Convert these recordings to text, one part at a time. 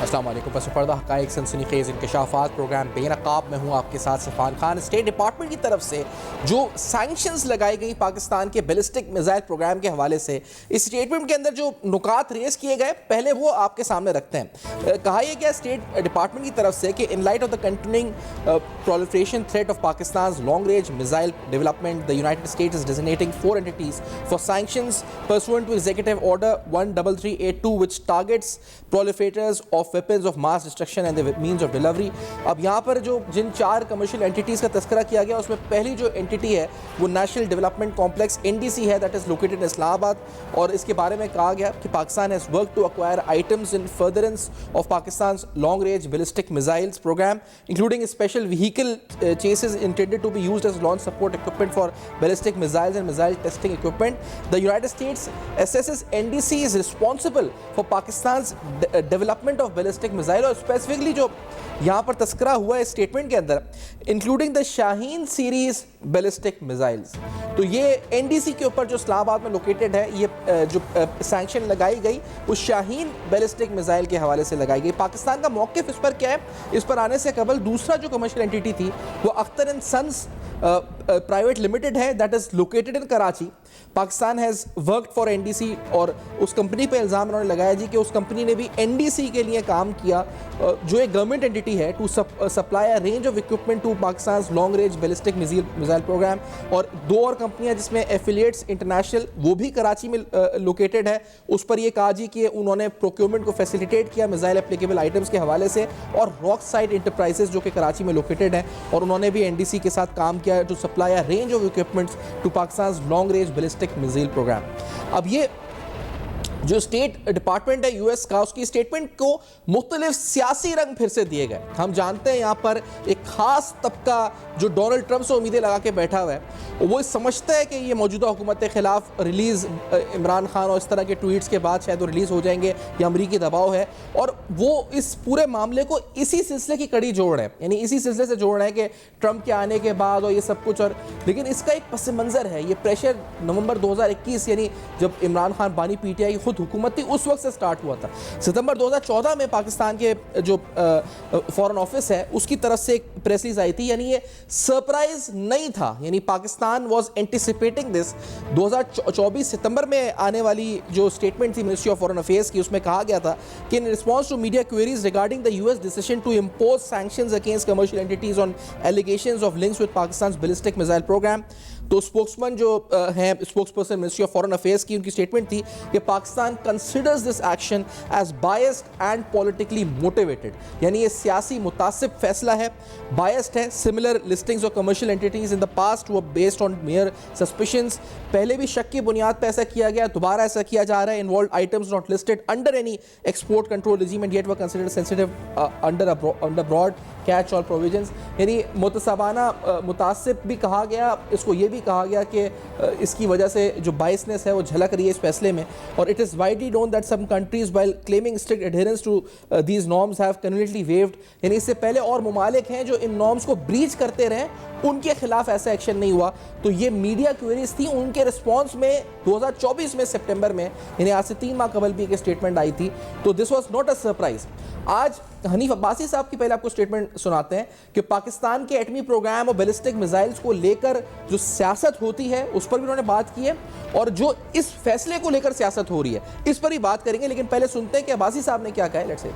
अस्सलाम वालेकुम। पसपर्दा हक़ाइक़ सनसनीखेज़ इंकशाफ़ात प्रोग्राम बेनकाब में हूँ आपके साथ सफ़ान खान। स्टेट डिपार्टमेंट की तरफ से जो सैंक्शंस लगाई गई पाकिस्तान के बैलिस्टिक मिसाइल प्रोग्राम के हवाले से इस स्टेटमेंट के अंदर जो नुकात रेस किए गए पहले वो आपके सामने रखते हैं। कहा यह गया स्टेट डिपार्टमेंट की तरफ से कि in light of the continuing proliferation threat of Pakistan long range missile development the United States is designating 4 entities for sanctions pursuant to executive order 13382 which targets proliferators of weapons of mass destruction and the means of delivery। अब यहाँ पर जो जिन 4 commercial entities का तस्करा किया गया उसमें पहली जो एंटिटी है वो नेशनल डेवलपमेंट कॉम्प्लेक्स NDC है, that is located in Islamabad. और इसके बारे में कहा गया कि Pakistan has work to acquire items in furtherance of Pakistan long range ballistic missiles programme including special vehicle chassis intended to be used as launch support equipment for ballistic missiles and missile testing equipment. The United States assesses NDC is responsible for Pakistan's development of ballistic missile। और specifically जो यहाँ पर तस्करा हुआ है statement के अंदर including the Shaheen series ballistic missiles. तो ये NDC के ऊपर जो इस्लामाबाद में लोकेटेड है ये जो सैंक्शन लगाई गई उस शाहीन बैलिस्टिक मिसाइल के हवाले से लगाई गई। पाकिस्तान का मौक़िफ़ इस पर क्या है? इस पर आने से कबल दूसरा जो कमर्शियल एंटिटी थी वो Akhtar and sons private limited है, that is located in Karachi. Pakistan has worked for NDC और उस कंपनी पे इल्ज़ाम उन्होंने लगाया जी कि उस कंपनी ने भी NDC के लिए काम किया जो एक गवर्नमेंट एंटिटी है to supply a range of equipment to Pakistan long range ballistic missile programme. और 2 और कंपनियां जिसमें एफिलिएट्स इंटरनेशनल वो भी कराची में लोकेटेड है। उस पर यह कहा जी कि उन्होंने प्रोक्योरमेंट को फैसिलिटेट किया मिसाइल एप्लीकेबल आइटम्स के हवाले से। और रॉक साइड इंटरप्राइजेज जो कि कराची में लोकेटेड है और उन्होंने भी NDC के साथ काम किया to supply a range of equipments to Pakistan long range ballistic missile programme. अब ये जो स्टेट डिपार्टमेंट है US का उसकी स्टेटमेंट को मुख्तलिफ सियासी रंग फिर से दिए गए। हम जानते हैं यहाँ पर एक ख़ास तबका जो डोनाल्ड ट्रंप से उम्मीदें लगा के बैठा हुआ है वो समझता है कि ये मौजूदा हुकूमत के ख़िलाफ़ रिलीज़ इमरान खान और इस तरह के ट्वीट्स के बाद शायद वो रिलीज़ हो जाएंगे या अमरीकी दबाव है और वो इस पूरे मामले को इसी सिलसिले की कड़ी जोड़ रहे हैं, यानी इसी सिलसिले से जोड़ रहे हैं कि ट्रंप के आने के बाद और ये सब कुछ। और लेकिन इसका एक पस मंज़र है, ये प्रेशर नवंबर 2021 यानी जब इमरान खान बानी PTI की खुद हुकूमत थी उस वक्त से स्टार्ट हुआ था। सितंबर 2014 में पाकिस्तान के जो फॉरेन ऑफिस है उसकी तरफ से एक प्रेस रिलीज आई थी, यानी ये सरप्राइज नहीं था, यानी पाकिस्तान वाज एंटिसिपेटिंग दिस। 2024 सितंबर में आने वाली जो स्टेटमेंट थी मिनिस्ट्री ऑफ फॉरेन अफेयर्स की उसमें कहा गया था कि in response to media queries regarding the US decision to impose sanctions against commercial entities on allegations of links with Pakistan ballistic missile programme. तो स्पोक्समैन जो हैं spokesperson ministry of foreign affairs की उनकी स्टेटमेंट थी कि Pakistan considers this action as biased and politically motivated, यानी ये सियासी मुतासिब फैसला है, बायस्ड है। Similar listings of commercial entities in the past were based on mayor suspicions. पहले भी शक की बुनियाद पर ऐसा किया गया, दोबारा ऐसा किया जा रहा है। Involve items not listed under any export control regime and yet were considered sensitive under broad catch all provisions, यानी मुतसाबाना मुतासिब भी कहा गया। इसको ये भी कहा गया कि इसकी वजह से जो बायसनेस है वो झलक रही है इस फैसले में। और it is widely known that some countries while claiming strict adherence to these norms have conveniently waived, यानी इससे पहले और ममालिक हैं जो इन नॉर्म्स को ब्रीच करते रहे उनके खिलाफ ऐसा एक्शन नहीं हुआ। तो ये मीडिया क्वेरीज थी, उनके रिस्पॉन्स में 2024 में सितंबर में, यानी आज से 3 माह कबल भी एक स्टेटमेंट आई थी। तो this was not a surprise. आज हनीफ अब्बासी साहब की पहले आपको स्टेटमेंट सुनाते हैं कि पाकिस्तान के एटमी प्रोग्राम और बैलिस्टिक मिसाइल्स को लेकर जो सियासत होती है उस पर भी उन्होंने बात की है और जो इस फैसले को लेकर सियासत हो रही है इस पर ही बात करेंगे। लेकिन पहले सुनते हैं कि अब्बासी साहब ने क्या कहा है। लेट्स से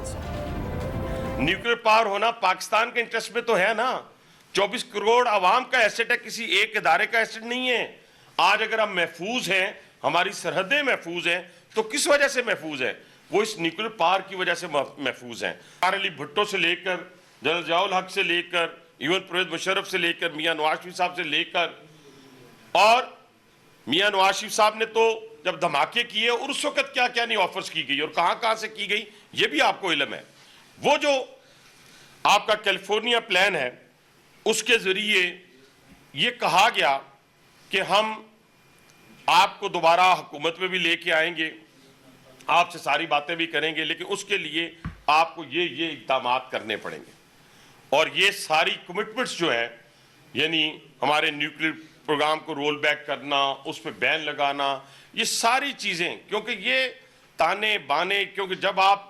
न्यूक्लियर पावर होना पाकिस्तान के इंटरेस्ट में तो है ना। 24 करोड़ आवाम का एसेट है, किसी एक इदारे का एसेट नहीं है। आज अगर हम महफूज हैं, हमारी सरहदें महफूज हैं, तो किस वजह से महफूज है? वो इस न्यूक्लियर पावर की वजह से महफूज हैं। अली भुट्टो से लेकर जनरल जियाउल हक से लेकर इवन परवेज मुशर्रफ से लेकर मियां नवाज शरीफ साहब से लेकर, और मियां नवाज शरीफ साहब ने तो जब धमाके किए और उस वक्त क्या क्या नहीं ऑफर्स की गई और कहां कहां से की गई ये भी आपको इल्म है। वो जो आपका कैलिफोर्निया प्लान है उसके जरिए ये कहा गया कि हम आपको दोबारा हुकूमत में भी लेके आएंगे, आपसे सारी बातें भी करेंगे, लेकिन उसके लिए आपको ये इक़दाम करने पड़ेंगे। और ये सारी कमिटमेंट्स जो है, यानी हमारे न्यूक्लियर प्रोग्राम को रोल बैक करना, उस पर बैन लगाना, ये सारी चीज़ें, क्योंकि ये ताने बाने, क्योंकि जब आप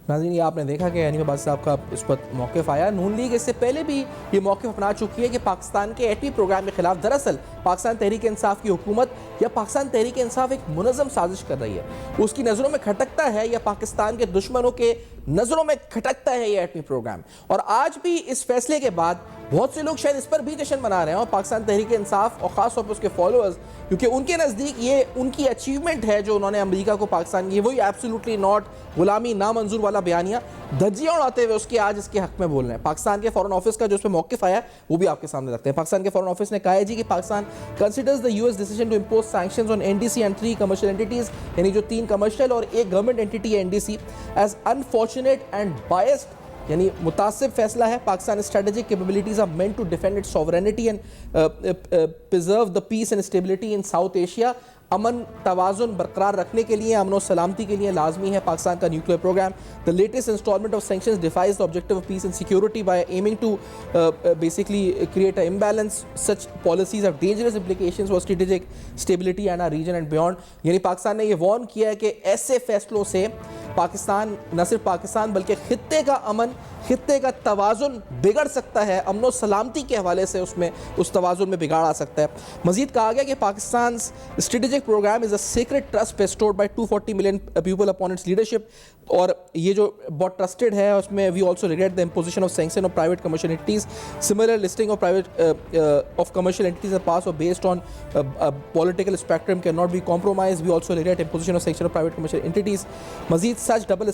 नाज़रीन, ये आपने देखा कि अनीस अब्बासी साहब का इस पर मौक़िफ़ आया। नून लीग इससे पहले भी ये मौक़िफ़ अपना चुकी है कि पाकिस्तान के एटमी प्रोग्राम के खिलाफ दरअसल पाकिस्तान तहरीक इंसाफ की हुकूमत या पाकिस्तान तहरीक इंसाफ एक मुनज़्ज़म साजिश कर रही है। उसकी नज़रों में खटकता है या पाकिस्तान के दुश्मनों के नज़रों में खटकता है ये एटमी प्रोग्राम। और आज भी इस फैसले के बाद बहुत से लोग शायद इस पर भी जश्न मना रहे हैं, और पाकिस्तान तहरीक इंसाफ और ख़ास तौर पर उसके फॉलोअर्स, क्योंकि उनके नज़दीक ये उनकी अचीवमेंट है जो उन्होंने अमेरिका को पाकिस्तान की, वही एब्सोल्युटली नॉट गुलामी नामंजूर वाला बयानिया धज्जियां उड़ाते हुए उसके आज इसके हक में बोल रहे हैं। पाकिस्तान के फॉरेन ऑफिस का जो उस पर मौक़िफ़ आया वो भी आपके सामने रखते हैं। पाकिस्तान के फॉरेन ऑफिस ने कहा है जी कि Pakistan considers the US decision to impose sanctions on NDC and 3 commercial entities, यानी जो 3 कमर्शियल और एक गवर्नमेंट एंटिटी है NDC, as unfortunate and biased, यानी मुतासिब फैसला है। Pakistan strategic capabilities are meant to defend its sovereignty and preserve the peace and stability in South Asia. अमन तवाज़ुन बरकरार रखने के लिए, अमन और सलामती के लिए लाजमी है पाकिस्तान का nuclear programme. The latest instalment of sanctions defies the objective of peace and security by aiming to basically create a imbalance. Such policies have dangerous implications for strategic stability and our region and beyond. यानी पाकिस्तान ने ये warn किया है कि ऐसे फैसलों से पाकिस्तान, न सिर्फ पाकिस्तान बल्कि खित्ते का अमन, खित्ते का तवाज़ुन बिगड़ सकता है। अमन और सलामती के हवाले से उसमें उस तवाज़ुन में बिगाड़ आ सकता है। मजीद कहा गया कि Pakistan strategic program is a sacred trust bestowed by 240 million people upon its leadership, और ये जो बहुत ट्रस्टेड है उसमें we also regret the imposition of sanction of private commercial entities. Similar listing of private of commercial entities pass और based on political spectrum can not be compromise. We also regret imposition of sanction of private commercial entities. मजीद such double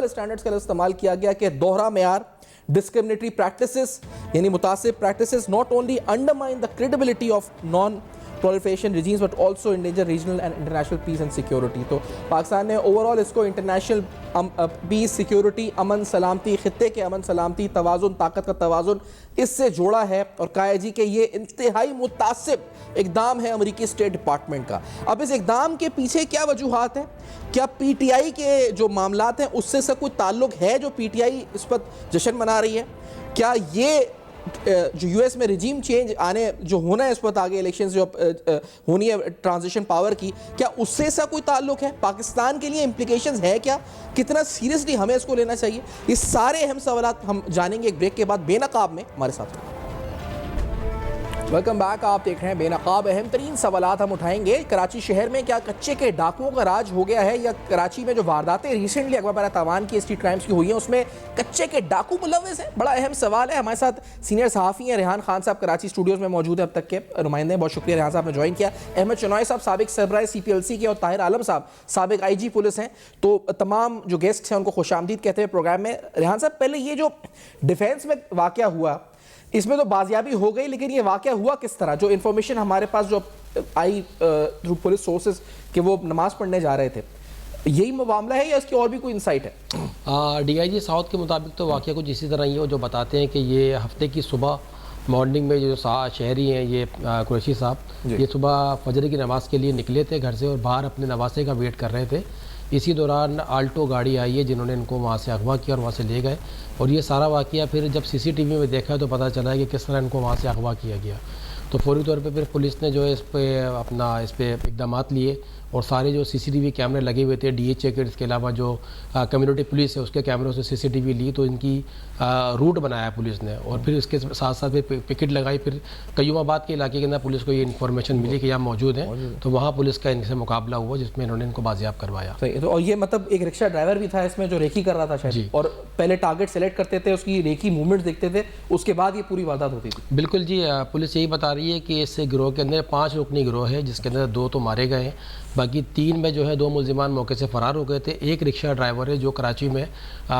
standards का इस्तेमाल किया गया कि दोहरा मेयार, discriminatory practices यानी मुतासिब practices not only undermine the credibility of non-proliferation regimes but also endanger regional and international peace and security। तो पाकिस्तान ने ओवरऑल इसको इंटरनेशनल पीस, सिक्योरिटी, अमन सलामती, खित्ते के अमन सलामती, तवाज़ुन, ताकत का तवाज़ुन इससे जोड़ा है और कहा है जी कि ये इंतहाई मुतासिब इक़दाम है अमेरिकी स्टेट डिपार्टमेंट का। अब इस इक़दाम के पीछे क्या वजूहात हैं? क्या पीटीआई के जो मामलात हैं उससे इसका कोई ताल्लुक है जो पीटीआई इस पर जश्न मना रही है? क्या ये जो यूएस में रिजीम चेंज आने जो होना है इस वक्त आगे इलेक्शंस जो होनी है ट्रांजिशन पावर की, क्या उससे इसका कोई ताल्लुक है? पाकिस्तान के लिए इम्प्लीकेशंस है क्या? कितना सीरियसली हमें इसको लेना चाहिए? ये सारे अहम सवालात हम जानेंगे एक ब्रेक के बाद। बेनकाब में हमारे साथ वेलकम बैक। आप देख रहे हैं बेनकाब। अहम तरीन सवालात हम उठाएंगे। कराची शहर में क्या कच्चे के डाकुओं का राज हो गया है, या कराची में जो वारदातें रिसेंटली अकबर तावान की स्ट्रीट क्राइम्स की हुई हैं उसमें कच्चे के डाकू मुलव्वस हैं? बड़ा अहम सवाल है। हमारे साथ सीनियर सहाफ़ी हैं रेहान खान साहब, कराची स्टूडियोज़ में मौजूद है अब तक के नुमाइंदे। बहुत शुक्रिया रेहान साहब ने ज्वाइन किया। अहमद चनॉय साहब साबिक सरबराह CPLC के, और ताहिर आलम साहब साबिक IG पुलिस हैं। तो तमाम जो गेस्ट हैं उनको खुशामदीद कहते हुए प्रोग्राम में। रेहान साहब, पहले ये जो डिफेंस में वाक़या हुआ इसमें तो बाजियाबी हो गई, लेकिन ये वाक़या हुआ किस तरह? जो इन्फॉर्मेशन हमारे पास जो आई थ्रू पुलिस सोर्सेज कि वो नमाज़ पढ़ने जा रहे थे, यही मामला है या इसकी और भी कोई इंसाइट है? DIG साउथ के मुताबिक तो वाक़या कुछ इसी तरह ही है, जो बताते हैं कि ये हफ्ते की सुबह मॉर्निंग में जो शहरी हैं ये कुरैशी साहब, ये सुबह फजर की नमाज़ के लिए निकले थे घर से और बाहर अपने नवासे का वेट कर रहे थे। इसी दौरान आल्टो गाड़ी आई है जिन्होंने इनको वहाँ से अगवा किया और वहाँ से ले गए। और ये सारा वाक़या फिर जब CCTV में देखा तो पता चला है कि किस तरह इनको वहाँ से अगवा किया गया। तो फौरी तौर पे फिर पुलिस ने जो है इस पे इक़दाम लिए और सारे जो CCTV कैमरे लगे हुए थे DHA के, इसके अलावा जो कम्युनिटी पुलिस है उसके कैमरों से CCTV ली, तो इनकी रूट बनाया पुलिस ने। और फिर इसके साथ साथ फिर पिकेट लगाई। फिर कयूमाबाद के इलाके के अंदर पुलिस को ये इन्फॉर्मेशन मिली कि यहाँ मौजूद हैं, तो वहाँ पुलिस का इनसे मुकाबला हुआ जिसमें इन्होंने इनको बाजियाब करवाया। तो और ये मतलब एक रिक्शा ड्राइवर भी था इसमें जो रेकी कर रहा था शायद, और पहले टारगेट सेलेक्ट करते थे, उसकी रेकी मूवमेंट देखते थे, उसके बाद ये पूरी वारदात होती थी। बिल्कुल जी, पुलिस यही बता रही है कि इस गिरोह के अंदर 5 रुकनी गिरोह है, जिसके अंदर 2 तो मारे गए हैं, बाकी 3 में जो है 2 मुलजिमान मौके से फ़रार हो गए थे। एक रिक्शा ड्राइवर है जो कराची में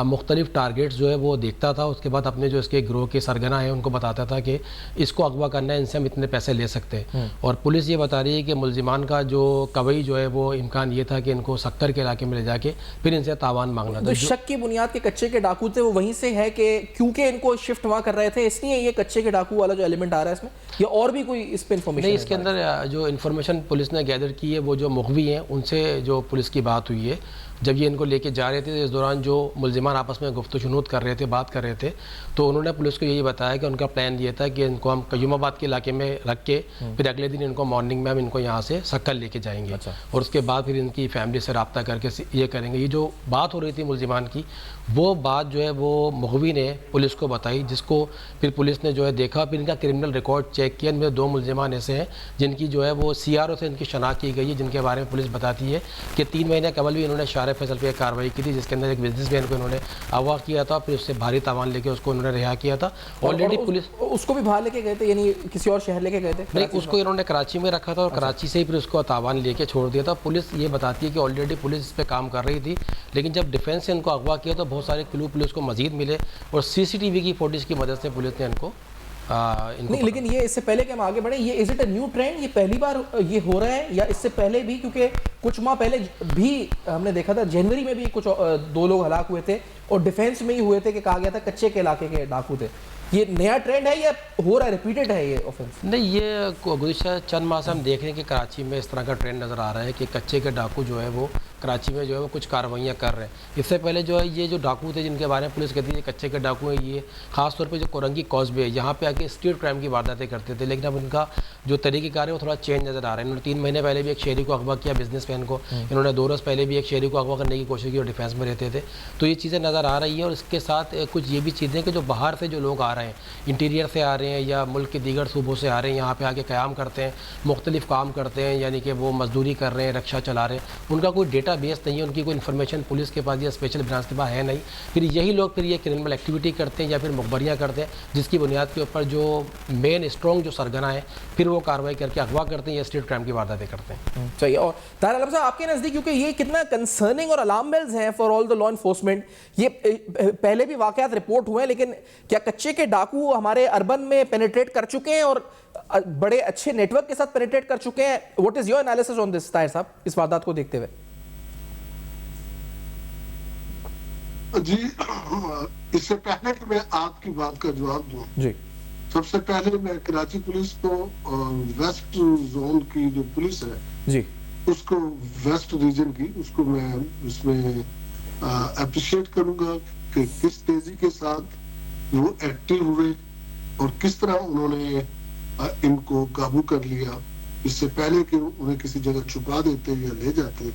मुख्तलिफ टारगेट्स जो है वो देखता था, उसके बाद अपने जो इसके गिरोह के सरगना है उनको बताता था कि इसको अगवा करना है, इनसे हम इतने पैसे ले सकते हैं। और पुलिस ये बता रही है कि मुलजिमान का जो कवई जो है वो इम्कान ये था कि इनको सक्कर के इलाके में ले जाके फिर इनसे तावान मांगना था। तो शक की बुनियाद के कच्चे के डाकू थे वो वहीं से है कि क्योंकि इनको शिफ्ट वहाँ कर रहे थे इसलिए ये कच्चे के डाकू वाला जो एलिमेंट आ रहा है इसमें, या और भी कोई इस पर इन्फॉर्मेशन? नहीं, इसके अंदर जो इन्फॉर्मेशन पुलिस ने गैदर की है वो जो मुखवी हैं उनसे जो पुलिस की बात हुई है जब ये इनको लेके जा रहे थे तो इस दौरान जो मुलजिमान आपस में गुफ्तगू कर रहे थे, बात कर रहे थे, तो उन्होंने पुलिस को यही बताया कि उनका प्लान ये था कि इनको हम कयूमाबाद के इलाके में रख के फिर अगले दिन इनको मॉर्निंग में हम इनको यहाँ से सक्कल लेके जाएंगे। अच्छा। और उसके बाद फिर इनकी फैमिली से रब्ता करके ये करेंगे। ये जो बात हो रही थी मुलजिमान की, वो बात जो है वो मुखबिर ने पुलिस को बताई, जिसको फिर पुलिस ने जो है देखा, फिर इनका क्रिमिनल रिकॉर्ड चेक किया। इनमें 2 मुलजिमान ऐसे हैं जिनकी जो है वो CRO से इनकी शनाख्त की गई है, जिनके बारे में पुलिस बताती है कि 3 महीने कबल भी इन्होंने शार फैसल पे कार्रवाई की थी, जिसके अंदर एक बिजनेसमैन को इन्होंने अगवा किया था, फिर उससे भारी तावान लेके उसको उन्होंने रिहा किया था। ऑलरेडी पुलिस उसको भी बाहर लेके गए थे, यानी किसी और शहर लेके गए थे? नहीं, उसको इन्होंने कराची में रखा था और कराची से ही फिर उसको तावान लेके छोड़ दिया था। पुलिस ये बताती है कि ऑलरेडी पुलिस इस पर काम कर रही थी, लेकिन जब डिफेंस से इनको अगवा किया तो बहुत सारे क्लू पुलिस को मजीद मिले और CCTV की फुटेज की मदद से पुलिस ने इनको नहीं, लेकिन ये इससे पहले कि हम आगे बढ़े, ये is it a new trend? ये पहली बार ये हो रहा है या इससे पहले भी? क्योंकि कुछ माह पहले भी हमने देखा था, जनवरी में भी कुछ 2 लोग हलाक हुए थे और डिफेंस में ही हुए थे कि कहा गया था कच्चे के इलाके के डाकू थे। ये नया ट्रेंड है या हो रहा है, रिपीटेड है ये ऑफेंस? नहीं, ये गुज़िश्ता चंद माह से हम देख रहे हैं कि कराची में इस तरह का ट्रेंड नज़र आ रहा है कि कच्चे के डाकू जो है वो कराची में जो है वो कुछ कार्रवाइयाँ कर रहे हैं। इससे पहले जो है ये जो डाकू थे जिनके बारे में पुलिस कहती है कच्चे के डाकू हैं, ये खासतौर पे जो कोरंगी कॉस्बे है यहाँ पे आके स्ट्रीट क्राइम की वारदातें करते थे, लेकिन अब उनका जो तरीक़ेकार है वो थोड़ा चेंज नज़र आ रहा है। इन्होंने 3 महीने पहले भी एक शहरी को अगवा किया, बिजनेसमैन को। इन्होंने 2 रोज़ पहले भी एक शहरी को अगवा करने की कोशिश की और डिफेंस में रहते थे। तो ये चीज़ें नज़र आ रही है और इसके साथ कुछ ये भी चीज़ें कि जो बाहर से जो लोग आ रहे हैं, इंटीरियर से आ रहे हैं या मुल्क के दीगर सूबों से आ रहे हैं, यहाँ पे आके क़याम करते हैं, मुख्तलिफ काम करते हैं, यानी कि वो मजदूरी कर रहे हैं, रिक्शा चला रहे हैं, उनका कोई डेटा बेस नहीं है, उनकी इन्फॉर्मेशन पुलिस के पास या स्पेशल ब्रांच के पास है नहीं। फिर यही लोग फिर ये क्रिमिनल एक्टिविटी करते हैं या फिर मुखबरियाँ करते हैं, जिसकी बुनियाद के ऊपर जो मेन स्ट्रॉन्ग जो सरगना है फिर वो कार्रवाई करके अगवा करते हैं या स्ट्रीट क्राइम की वारदातें करते हैं। चाहिए। और ताहिर आलम साहब, आपके नज़दीक क्योंकि ये कितना कंसर्निंग और अलार्म बेल्स हैं for all the law enforcement, ये पहले भी वाकयात रिपोर्ट हुए हैं, लेकिन क्या कच्चे के डाकू हमारे अर्बन में पेनिट्रेट कर चुके हैं और बड़े अच्छे नेटवर्क के साथ पेनिट्रेट कर चुके हैं? What is your analysis on this Tahir साहब, इस वारदात को देखते हुए? जी, इससे पहले कि मैं आपकी बात का जवाब दूं, जी, सबसे पहले मैं कराची पुलिस को वेस्ट जोन की जो पुलिस है जी, उसको वेस्ट रीजन की, उसको मैं इसमें अप्रिशिएट करूंगा कि किस तेजी के साथ वो एक्टिव हुए और किस तरह उन्होंने इनको काबू कर लिया, इससे पहले कि उन्हें किसी जगह छुपा देते या ले जाते।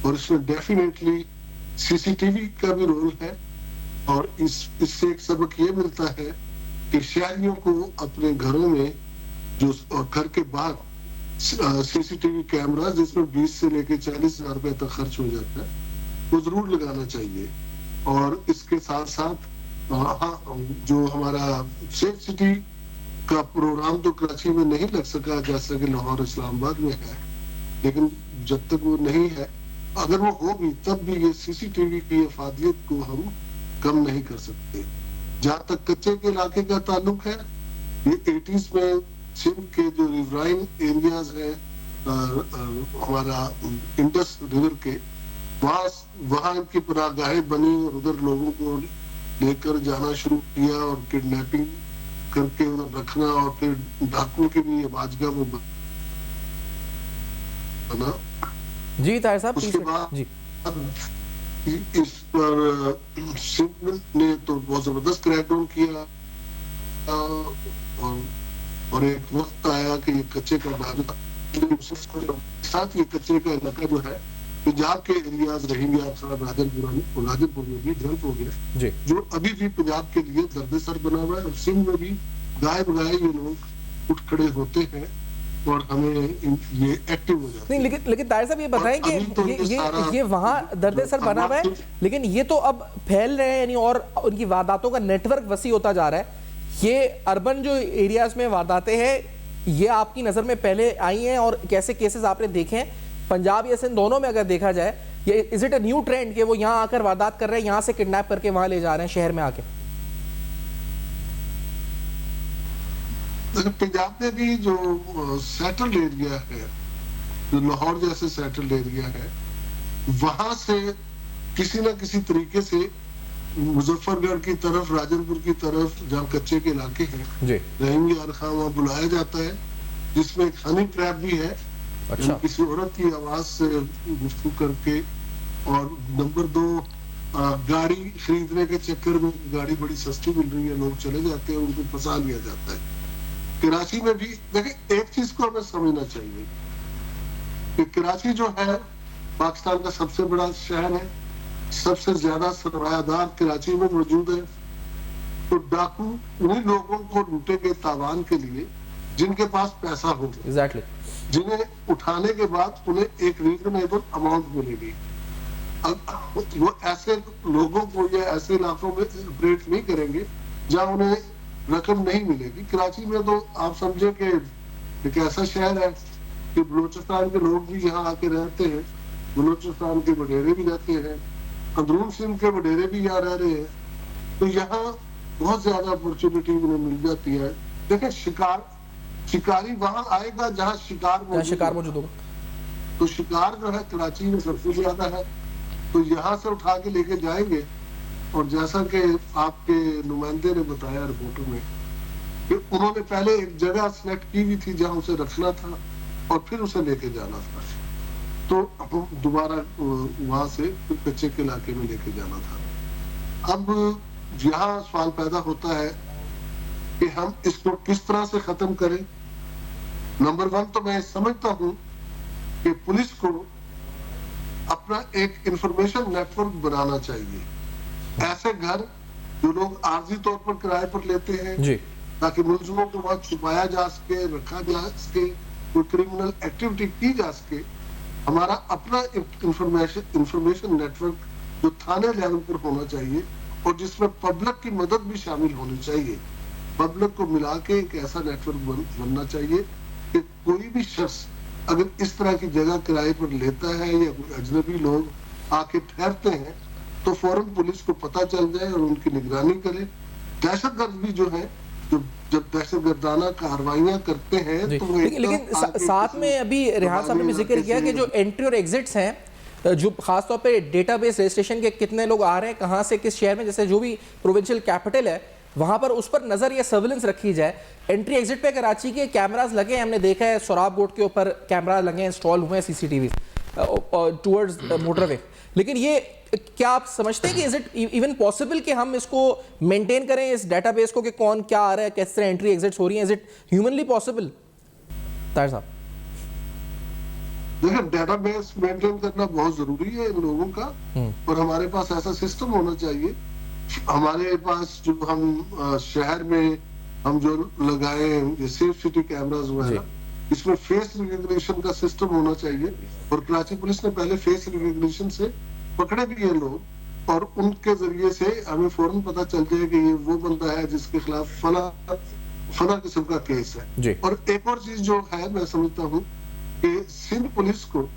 और इसमें डेफिनेटली CCTV का भी रोल है और इससे एक सबक ये मिलता है कि शहरियों को अपने घरों में जो घर के बाहर CCTV कैमरा जिसमें 20 से लेकर 40 हजार रुपए तक खर्च हो जाता है, वो जरूर लगाना चाहिए। और इसके साथ साथ जो हमारा सेफ सिटी का प्रोग्राम तो कराची में नहीं लग सका जैसा कि लाहौर इस्लामाबाद में है, लेकिन जब तक वो नहीं है, अगर वो होगी तब भी ये CCTV की अफादियत को हम कम नहीं कर सकते। जहाँ तक कच्चे के इलाके का ताल्लुक है, ये 80s में सिंध के जो रिवराइन एरियाज है हमारा इंडस रिवर के, वहाँ इनकी पनाहगाहें बनी और उधर लोगों को लेकर जाना शुरू किया और किडनैपिंग करके उधर रखना और फिर डाकुओं की भी आवाजगाह में बना। जी ताहिर साहब, उसके बाद जी इस पर सिंध ने तो बहुत जबरदस्त क्रैकडाउन किया और एक वक्त आया कि ये कच्चे का साथ ये कच्चे का इलाका जो है पंजाब के एरियाज रहेंगे, आप सारा राजनपुर में भी डेवलप हो गया, जो अभी भी पंजाब के लिए दर्द-ए-सर बना हुआ है। और सिंध में भी गाय बगाए ये लोग उठ खड़े होते हैं और हमें ये एक्टिव हो जाता है। नहीं, लेकिन ताहिर साहब ये बताएं कि तो ये वहाँ दर्द-ए-सर बना हुआ है, लेकिन ये तो अब फैल रहे हैं, यानी और उनकी वारदातों का नेटवर्क वसी होता जा रहा है। ये अर्बन जो एरियाज में वारदातें हैं, ये आपकी नज़र में पहले आई हैं और कैसे केसेस आपने देखे हैं पंजाब या सिंध दोनों में? अगर देखा जाए, ये is it a new trend कि वो यहाँ आकर वारदात कर रहे हैं, यहाँ से किडनैप करके वहाँ ले जा रहे हैं शहर में आके? पंजाब में भी जो सेटल्ड एरिया है, जो लाहौर जैसे सेटल्ड एरिया है, वहां से किसी ना किसी तरीके से मुजफ्फरगढ़ की तरफ, राजनपुर की तरफ, जहाँ कच्चे के इलाके हैं, रहीम यार खां, वहाँ बुलाया जाता है, जिसमें एक हनी ट्रैप भी है। अच्छा। किसी औरत की आवाज से गुफ्तगू करके और नंबर 2 गाड़ी खरीदने के चक्कर में गाड़ी बड़ी सस्ती मिल रही है, लोग चले जाते हैं, उनको फंसा लिया जाता है। कराची में भी देखिए एक चीज को हमें समझना चाहिए कि कराची जो है पाकिस्तान का सबसे बड़ा शहर है, सबसे ज्यादा सरमायादार कराची में मौजूद है। तो डाकू उन्हीं लोगों को लूटेंगे तावान के लिए जिनके पास पैसा होगा, एग्जैक्टली, जिन्हें उठाने के बाद उन्हें एक रीजनेबल अमाउंट मिलेगी। अब वो ऐसे लोगों को या ऐसे इलाकों में ऑपरेट नहीं करेंगे जहां उन्हें रकम नहीं मिलेगी। कराची में तो आप समझे कि एक ऐसा शहर है कि बलूचिस्तान के लोग भी यहाँ आके रहते हैं, बलूचिस्तान के वडेरे भी रहते हैं, अंदरून सिंध के वडेरे भी यहाँ रह रहे हैं। तो यहाँ बहुत ज्यादा अपॉर्चुनिटी उन्हें मिल जाती है। देखिए शिकारी वहां आएगा जहाँ शिकार मौजूद होगा। तो शिकार जो है कराची में सबसे ज्यादा है, तो यहाँ से उठा के लेके जाएंगे। और जैसा कि आपके नुमाइंदे ने बताया रिपोर्टर में कि उन्होंने पहले एक जगह सिलेक्ट की हुई थी जहाँ उसे रखना था और फिर उसे लेके जाना था, तो दोबारा वहां से कच्चे के इलाके में लेके जाना था। अब यहाँ सवाल पैदा होता है कि हम इसको किस तरह से खत्म करें। नंबर 1 तो मैं समझता हूँ कि पुलिस को अपना एक इंफॉर्मेशन नेटवर्क बनाना चाहिए। ऐसे घर जो लोग आर्जी तौर पर किराए पर लेते हैं जी, ताकि मुलजिमों को वहां छुपाया जा सके, रखा जा सके, कोई क्रिमिनल एक्टिविटी की जा सके। हमारा अपना इंफॉर्मेशन नेटवर्क जो थाने लेवल पर होना चाहिए और जिसमें पब्लिक की मदद भी शामिल होनी चाहिए। पब्लिक को मिला के एक ऐसा नेटवर्क बनना चाहिए कि कोई भी शख्स अगर इस तरह की जगह किराए पर लेता है या कोई अजनबी लोग आके ठहरते हैं तो फौरन पुलिस को पता चल जाए और उनकी निगरानी करे। दहशतगर्द भी जो है, जो जब दहशतगर्दाना कार्रवाइयां करते हैं तो लेकिन साथ में अभी रेहान साहब ने भी जिक्र किया कि जो एंट्री और एग्जिट्स हैं, जो खासतौर पे डेटाबेस रजिस्ट्रेशन के कितने लोग आ रहे हैं, कहाँ से किस शहर में, जैसे जो भी प्रोविंशियल कैपिटल है वहाँ पर उस पर नज़र या सर्विलेंस रखी जाए। एंट्री एग्जिट पे कराची के कैमरास लगे हैं, हमने देखा है सोराब रोड के ऊपर कैमरा लगे हैं, इंस्टॉल हुए हैं सीसीटीवी टूवर्ड्स मोटरवे। लेकिन ये क्या आप समझते हैं कि इज इट इवन पॉसिबल कि हम इसको मेंटेन करें इस डेटाबेस को, कि कौन क्या आ रहा है, किस तरह एंट्री एग्जिट्स हो रही हैं, is it humanly possible? Tahir साहब, देखिए डेटाबेस मेंटेन करना बहुत जरूरी है इन लोगों का, और हमारे पास ऐसा सिस्टम होना चाहिए। हमारे पास जो हम शहर में हम जो लगाए ये सेफ सिटी कैमरास हुआ है, इसमें फेस रिकग्निशन का सिस्टम होना चाहिए। और कराची पुलिस ने पहले फेस रिकग्निशन से पकड़े भी ये लोग और उनके जरिए से हमें फौरन पता चल जाए कि ये वो बंदा है जिसके खिलाफ फला किस्म का केस है। और एक और चीज जो है मैं समझता हूँ कि सिंध पुलिस को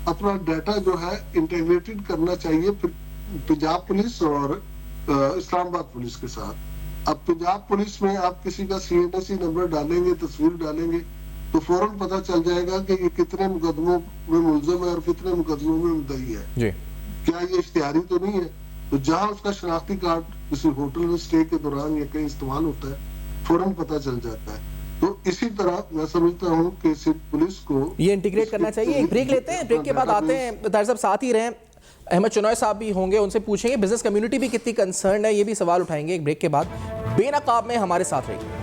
अपना डाटा जो है इंटीग्रेटेड करना चाहिए पंजाब पुलिस और इस्लामाबाद पुलिस के साथ। अब पंजाब पुलिस में आप किसी का CNSE नंबर डालेंगे, तस्वीर डालेंगे, तो फौरन पता चल जाएगा कि ये कितने मुकदमों में मुलजिम है और कितने मुकदमों में मुद्दई है। क्या ये इख्तियारी तो नहीं है? तो जहां उसका शनाख्ती कार्ड किसी होटल में स्टे के दौरान या कहीं इस्तेमाल होता है, फौरन पता चल जाता है। तो इसी तरह मैं समझता हूँ कि सिर्फ पुलिस को ये इंटीग्रेट करना चाहिए। एक ब्रेक लेते हैं, ब्रेक के बाद आते हैं। ताहिर साहब साथ ही रहें, अहमद चुनॉय साहब भी होंगे, उनसे पूछेंगे बिजनेस कम्युनिटी भी कितनी कंसर्न है, ये भी सवाल उठाएंगे एक ब्रेक के बाद। बेनकाब में हमारे साथ रहिए।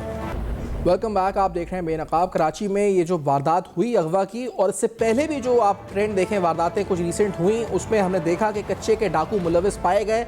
वेलकम बैक, आप देख रहे हैं बेनकाब। कराची में ये जो वारदात हुई अगवा की, और इससे पहले भी जो आप ट्रेंड देखें, वारदातें कुछ रिसेंट हुई, उसमें हमने देखा कि कच्चे के डाकू मुलविस पाए गए।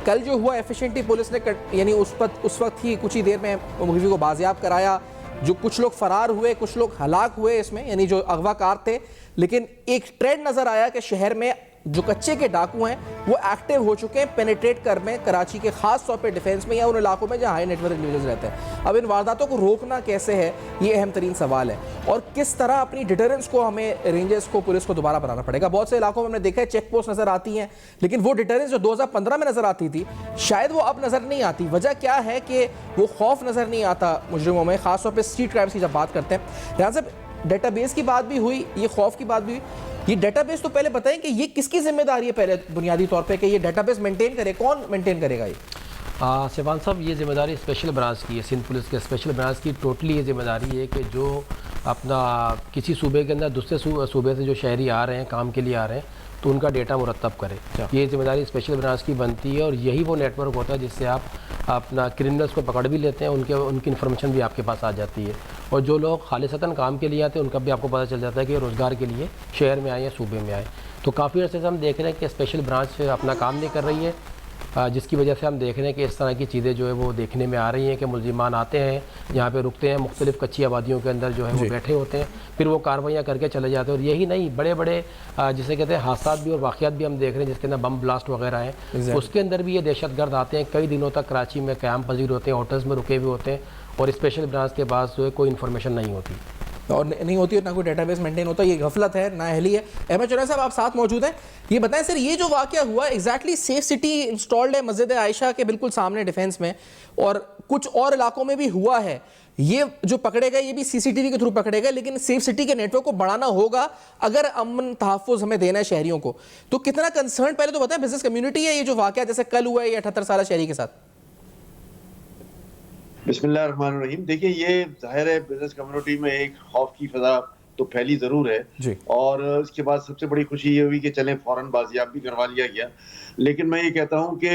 कल जो हुआ एफिशिएंटली पुलिस ने यानी उस वक्त ही कुछ ही देर में मुलवी को बाजियाब कराया। जो कुछ लोग फरार हुए, कुछ लोग हलाक हुए इसमें, यानी जो अगवाकार थे। लेकिन एक ट्रेंड नज़र आया कि शहर में जो कच्चे के डाकू हैं वो एक्टिव हो चुके हैं पेनिट्रेट कर में कराची के खास तौर पे डिफेंस में या उन इलाकों में जहाँ हाई नेटवर्क इंडिविजुअल्स रहते हैं। अब इन वारदातों को रोकना कैसे है, ये अहम तरीन सवाल है, और किस तरह अपनी डिटरेंस को हमें रेंजर्स को, पुलिस को दोबारा बनाना पड़ेगा। बहुत से इलाकों में हमने देखा है चेक पोस्ट नजर आती हैं, लेकिन वो डिटरेंस जो 2015 में नजर आती थी शायद वो अब नजर नहीं आती। वजह क्या है कि वो खौफ नजर नहीं आता मुजरिमों में, खासतौर पर स्ट्रीट क्राइम्स की जब बात करते हैं। यहाँ से डेटाबेस की बात भी हुई, ये खौफ की बात भी हुई। ये डेटाबेस तो पहले बताएं कि ये किसकी जिम्मेदारी है पहले बुनियादी तौर पे कि ये डेटाबेस मेंटेन करे, कौन मेंटेन करेगा ये? शिवान साहब, ये जिम्मेदारी स्पेशल ब्रांच की है, सिंध पुलिस के स्पेशल ब्रांच की टोटली ये जिम्मेदारी है कि जो अपना किसी सूबे के अंदर दूसरे सूबे से जो शहरी आ रहे हैं, काम के लिए आ रहे हैं, तो उनका डेटा मुरतब करें। ये जिम्मेदारी स्पेशल ब्रांच की बनती है और यही वो नेटवर्क होता है जिससे आप अपना क्रिमिनल्स को पकड़ भी लेते हैं, उनकी इन्फॉर्मेशन भी आपके पास आ जाती है। और जो लोग खालिसतन काम के लिए आते हैं उनका भी आपको पता चल जाता है कि रोज़गार के लिए शहर में आए या सूबे में आए। तो काफ़ी अर्से से हम देख रहे हैं कि स्पेशल ब्रांच अपना काम नहीं कर रही है, जिसकी वजह से हम देख रहे हैं कि इस तरह की चीज़ें जो है वो देखने में आ रही हैं कि मुलजिमान आते हैं, यहाँ पे रुकते हैं, मुख्तलिफ़ कच्ची आबादियों के अंदर जो है वो बैठे होते हैं, फिर वो कार्रवाइयाँ करके चले जाते हैं। और यही नहीं, बड़े बड़े जिसे कहते हैं हादसात भी और वाक़यात भी हम देख रहे हैं जिसके अंदर बम ब्लास्ट वगैरह हैं, उसके अंदर भी ये दहशतगर्द आते हैं, कई दिनों तक कराची में क़याम पजीर होते हैं, होटल्स में रुके हुए होते हैं और स्पेशल ब्रांच के पास जो है कोई इन्फॉर्मेशन नहीं होती और नहीं होती है, ना कोई डेटाबेस मेंटेन होता है। ये गफलत है, नाअहली है। अहमद चौधरी साहब आप साथ मौजूद हैं, ये बताएं सर, ये जो वाकया हुआ एग्जैक्टली सेफ सिटी इंस्टॉल्ड है मस्जिद आयशा के बिल्कुल सामने डिफेंस में, और कुछ और इलाकों में भी हुआ है। ये जो पकड़े गए ये भी सीसीटीवी के थ्रू पकड़े गए, लेकिन सेफ सिटी के नेटवर्क को बढ़ाना होगा अगर अमन तहफ़्फ़ुज़ हमें देना है शहरियों को। तो कितना कंसर्न पहले तो बताएं बिजनेस कम्युनिटी है ये जो वाकया जैसे कल हुआ है ये 78 साल शहरी के साथ? बिस्मिल्लाहिर्रहमानिर्रहीम। देखिए, ये जाहिर है बिजनेस कम्युनिटी में एक खौफ की फजा तो फैली जरूर है जी। और उसके बाद सबसे बड़ी खुशी ये हुई कि चलें फौरन बाजियाब भी करवा लिया गया। लेकिन मैं ये कहता हूँ कि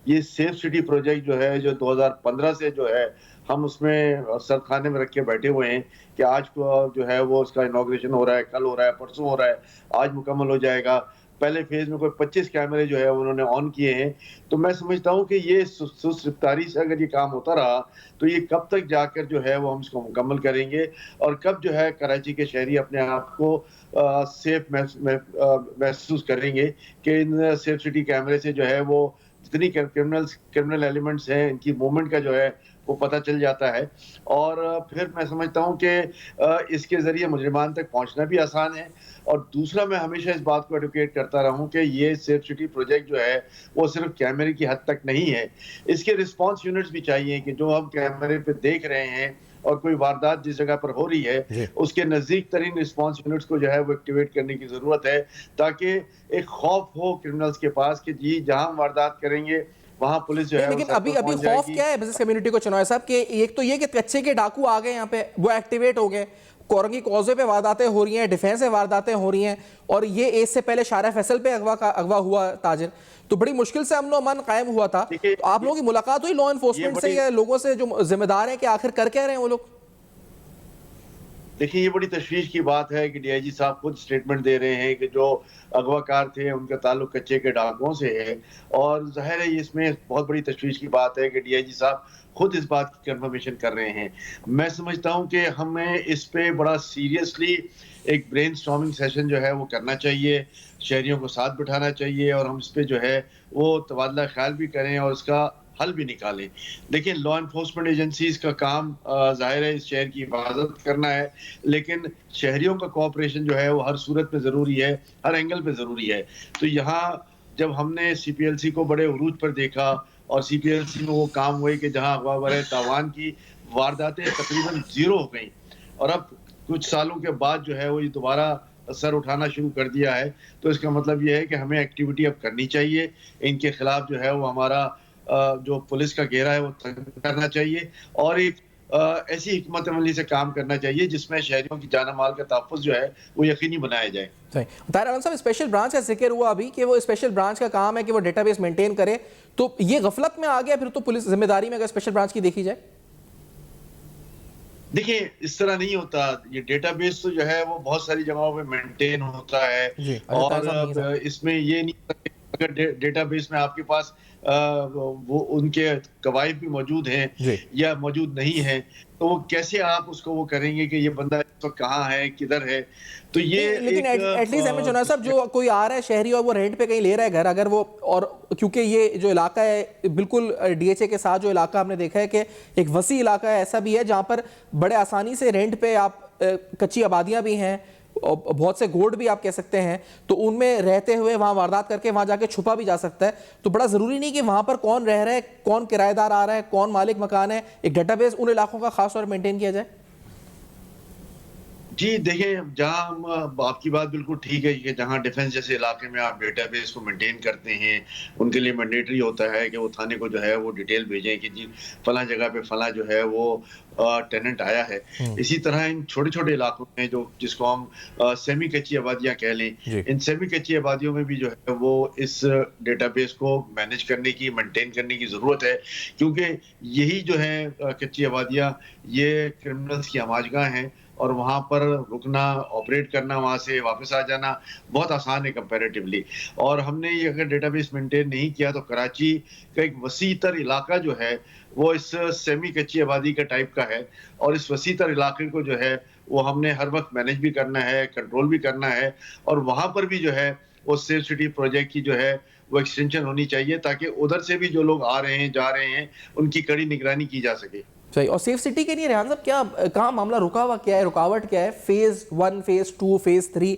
ये सेफ सिटी प्रोजेक्ट जो है, जो 2015 से जो है हम उसमें सरखाने में रख के बैठे हुए हैं कि आज को जो है वो उसका इनॉग्रेशन हो रहा है, कल हो रहा है, परसों हो रहा है, आज मुकम्मल हो जाएगा। पहले फेज में कोई 25 कैमरे जो है उन्होंने ऑन किए हैं। तो मैं समझता हूँ कि ये सुस्त रफ्तारी से अगर ये काम होता रहा तो ये कब तक जाकर जो है वो हम इसको मुकम्मल करेंगे और कब जो है कराची के शहरी अपने आप को सेफ महसूस करेंगे कि इन सेफ सिटी कैमरे से जो है वो जितनी क्रिमिनल एलिमेंट्स हैं इनकी मूवमेंट का जो है वो पता चल जाता है। और फिर मैं समझता हूँ कि इसके ज़रिए मुजरिमान तक पहुँचना भी आसान है। और दूसरा, मैं हमेशा इस बात को एडवोकेट करता रहा हूँ कि ये सेफ सिटी प्रोजेक्ट जो है वो सिर्फ कैमरे की हद तक नहीं है, इसके रिस्पांस यूनिट्स भी चाहिए कि जो हम कैमरे पे देख रहे हैं और कोई वारदात जिस जगह पर हो रही है उसके नज़दीक तरीन रिस्पांस यूनिट्स को जो है वो एक्टिवेट करने की ज़रूरत है, ताकि एक खौफ हो क्रिमिनल्स के पास कि जी जहाँ हम वारदात करेंगे वहाँ पुलिस जो है। लेकिन अभी खौफ क्या है बिजनेस कम्युनिटी को चुनाव साहब के? एक तो ये कि कच्चे के डाकू आ गए यहाँ पे, वो एक्टिवेट हो गए, कोरंगी कॉज़वे पे वारदातें हो रही हैं, डिफेंस से वारदातें हो रही हैं, और ये एज से पहले शारा फैसल पे अगवा हुआ ताजिर, तो बड़ी मुश्किल से अमन अमान कायम हुआ था। तो आप लोगों की मुलाकात हुई लॉ एनफोर्समेंट से या लोगों से जो जिम्मेदार हैं कि आखिर कर क्या रहे हैं वो लोग? देखिए, ये बड़ी तशवीश की बात है कि डीआईजी साहब खुद स्टेटमेंट दे रहे हैं कि जो अगवाकार थे उनका ताल्लुक कच्चे के डाकुओं से है, और जाहिर है इसमें बहुत बड़ी तशवीश की बात है कि डीआईजी साहब खुद इस बात की कंफर्मेशन कर रहे हैं। मैं समझता हूं कि हमें इस पे बड़ा सीरियसली एक ब्रेनस्टॉर्मिंग सेशन जो है वो करना चाहिए, शहरियों को साथ बिठाना चाहिए और हम इस पे जो है वो तबादला ख्याल भी करें और इसका हल भी निकालें। देखिए, लॉ एनफोर्समेंट एजेंसीज का काम जाहिर है इस शहर की हिफाजत करना है, लेकिन शहरियों का कोऑपरेशन जो है वो हर सूरत पे ज़रूरी है, हर एंगल पे ज़रूरी है। तो यहाँ जब हमने CPLC को बड़े उरूज पर देखा और CPLC में वो काम हुए कि जहाँ अगवा बरे तावान की वारदातें तकरीबन 0 हो गई और अब कुछ सालों के बाद जो है वो ये दोबारा सर उठाना शुरू कर दिया है, तो इसका मतलब ये है कि हमें एक्टिविटी अब करनी चाहिए। इनके खिलाफ जो है वो हमारा जो पुलिस का घेरा है वो तंग करना चाहिए और एक ऐसी हिकमत अमली से काम करना चाहिए जिसमें शहरियों की जान माल का तहफ़्फ़ुज़ जो है वो यकीनी बनाया जाए। ताहिर आलम साहब, स्पेशल ब्रांच का जिक्र हुआ अभी कि वो स्पेशल ब्रांच का काम है कि वो डेटाबेस मेंटेन करे, तो ये गफलत में आ गया फिर तो पुलिस जिम्मेदारी में अगर स्पेशल ब्रांच की देखी जाए? देखिए, इस तरह नहीं होता। ये डेटाबेस तो जो है वो बहुत सारी जगहों पे मेंटेन होता है और इसमें ये नहीं अगर डेटाबेस में आपके पास वो उनके गवाही भी मौजूद हैं या मौजूद नहीं है, तो वो कैसे आप उसको वो करेंगे कि ये बंदा इस वक्त कहाँ है, किधर है? तो ये लेकिन एटलीस्ट अहमद चौधरी साहब, जो कोई आ रहा है शहरी और वो रेंट पे कहीं ले रहा है घर, अगर वो, और क्योंकि ये जो इलाका है बिल्कुल DHA के साथ जो इलाका हमने देखा है कि एक वसी इलाका है, ऐसा भी है जहाँ पर बड़े आसानी से रेंट पे आप कच्ची आबादियाँ भी हैं, बहुत से गोड भी आप कह सकते हैं, तो उनमें रहते हुए वहाँ वारदात करके वहाँ जाके छुपा भी जा सकता है। तो बड़ा ज़रूरी नहीं कि वहाँ पर कौन रह रहा है, कौन किराएदार आ रहा है, कौन मालिक मकान है, एक डेटाबेस उन इलाकों का खास तौर पर मेंटेन किया जाए। जी देखिए, आपकी बात बिल्कुल ठीक है कि जहाँ डिफेंस जैसे इलाके में आप डेटाबेस को मेंटेन करते हैं, उनके लिए मैंडेटरी होता है कि वो थाने को जो है वो डिटेल भेजें कि जी फला जगह पे फला जो है वो टेनेंट आया है। इसी तरह इन छोटे-छोटे इलाकों में जिसको हम सेमी कच्ची आबादियाँ कह लें, इन सेमी कच्ची आबादियों में भी जो है वो इस डेटाबेस को मैनेज करने की, मेंटेन करने की ज़रूरत है, क्योंकि यही जो है कच्ची आबादियाँ ये क्रिमिनल्स की आमाजगाह हैं और वहाँ पर रुकना, ऑपरेट करना, वहाँ से वापस आ जाना बहुत आसान है कंपैरेटिवली। और हमने ये अगर डेटाबेस मेंटेन नहीं किया तो कराची का एक वसीतर इलाका जो है वो इस सेमी कच्ची आबादी का टाइप का है, और इस वसीतर इलाके को जो है वो हमने हर वक्त मैनेज भी करना है, कंट्रोल भी करना है, और वहाँ पर भी जो है वो सेफ सिटी प्रोजेक्ट की जो है वो एक्सटेंशन होनी चाहिए ताकि उधर से भी जो लोग आ रहे हैं, जा रहे हैं, उनकी कड़ी निगरानी की जा सके। सही। और सेफ सिटी के लिए रेहान साहब क्या कहाँ मामला रुका हुआ, क्या है रुकावट, क्या है? फेज 1, फेज 2, फेज 3,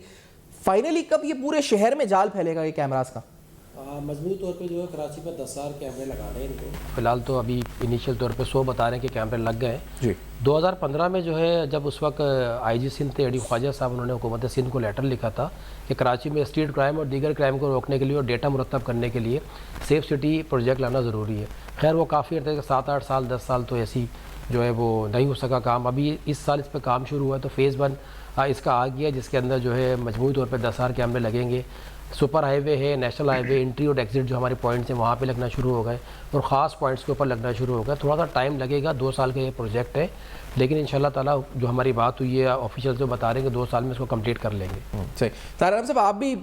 फाइनली कब ये पूरे शहर में जाल फैलेगा ये कैमरास का? मजबूत तौर पे जो है कराची में 10,000 कैमरे लगा रहे हैं इनको। फिलहाल तो अभी इनिशियल तौर पे 100 बता रहे हैं कि कैमरे लग गए हैं जी। 2015 में जो है जब उस वक्त IG सिंध थे AD ख्वाजा साहब, उन्होंने हुकूमत सिंध को लेटर लिखा था कि कराची में स्ट्रीट क्राइम और दीगर क्राइम को रोकने के लिए और डेटा मुरतब करने के लिए सेफ सिटी प्रोजेक्ट लाना ज़रूरी है। खैर वो काफ़ी हद तक 7-8 साल 10 साल तो ऐसी जो है वो नहीं हो सका काम। अभी इस साल इस पर काम शुरू हुआ है तो फेज़ 1 इसका आ गया, जिसके अंदर जो है मजबूत तौर पर 10,000 कैमरे लगेंगे। सुपर हाईवे है, नेशनल हाईवे, एंट्री और एग्जिट जो हमारे पॉइंट्स हैं वहाँ पे लगना शुरू हो गए और ख़ास पॉइंट्स के ऊपर लगना शुरू हो गया। थोड़ा सा टाइम लगेगा, 2 साल का ये प्रोजेक्ट है, लेकिन इंशाल्लाह ताला जो हमारी बात हुई है ऑफिशियल जो बता रहे हैं कि 2 साल में इसको कंप्लीट कर लेंगे। सही। तारिक साहब आप भी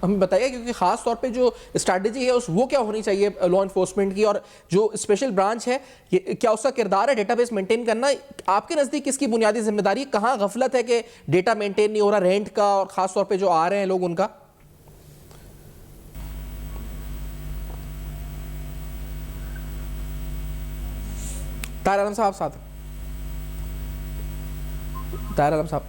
हमें बताइए, क्योंकि ख़ास तौर पे जो स्ट्रैटेजी है वो क्या होनी चाहिए लॉ इन्फोर्समेंट की, और जो स्पेशल ब्रांच है ये क्या उसका किरदार है डेटाबेस मेंटेन करना? आपके नज़दीक किसकी बुनियादी जिम्मेदारी, कहाँ गफलत है कि डेटा मेंटेन नहीं हो रहा रेंट का, और ख़ास तौर पर जो आ रहे हैं लोग उनका? तारिक आलम साहब साथ। तारिक आलम साहब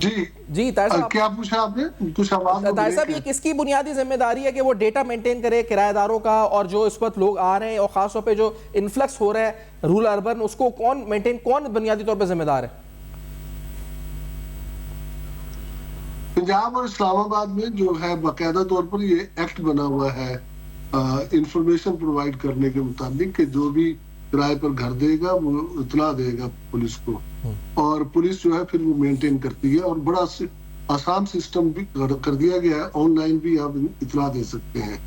जी तारिक साहब क्या पूछा आपने? कुछ आवाज तारिक साहब ये किसकी बुनियादी जिम्मेदारी है कि वो डेटा मेंटेन करे किराएदारों का, और जो इस वक्त लोग आ रहे हैं और खास तौर पे जो इन्फ्लक्स हो रहा है रूरल अर्बन, उसको कौन बुनियादी तौर पे जिम्मेदार है? पंजाब और इस्लामाबाद में जो है बाकायदा तौर पर ये एक्ट बना हुआ है इंफॉर्मेशन प्रोवाइड करने के मुताबिक कि जो भी किराए पर घर देगा वो इतला देगा पुलिस को, और पुलिस जो है फिर वो मेंटेन करती है, और बड़ा आसान सिस्टम भी कर दिया गया है, ऑनलाइन भी आप इतला दे सकते हैं।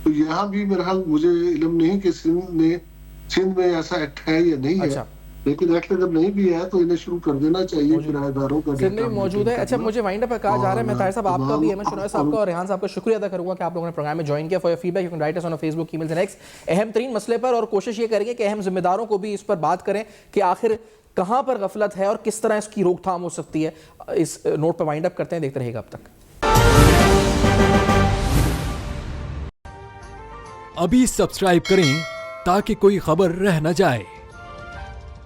तो यहाँ भी मेरे ख्याल, मुझे इल्म नहीं कि सिंध में ऐसा एक्ट है या नहीं है, लेकिन एक्ट अगर नहीं भी है तो इन्हें शुरू कर देना चाहिए किराएदारों का। सिंध में मौजूद है। अच्छा, मुझे वाइंड अप कहा जा रहा है, मैं ताहिर साहब आपका भी, अहमद शनाज साहब का और रेहान साहब का शुक्रिया अदा करूंगा कि आप लोगों ने प्रोग्राम में ज्वाइन किया। For your feedback you can write us on Facebook, emails and x अहम तरीन मसले पर, और कोशिश ये करेंगे कि अहम जिम्मेदारों को भी इस पर बात करें कि आखिर कहां पर गफलत है और किस तरह इसकी रोकथाम हो सकती है। इस नोट पर वाइंड अप करते हैं, देखते रहिएगा अब तक। अभी सब्सक्राइब करें ताकि कोई खबर रह न जाए।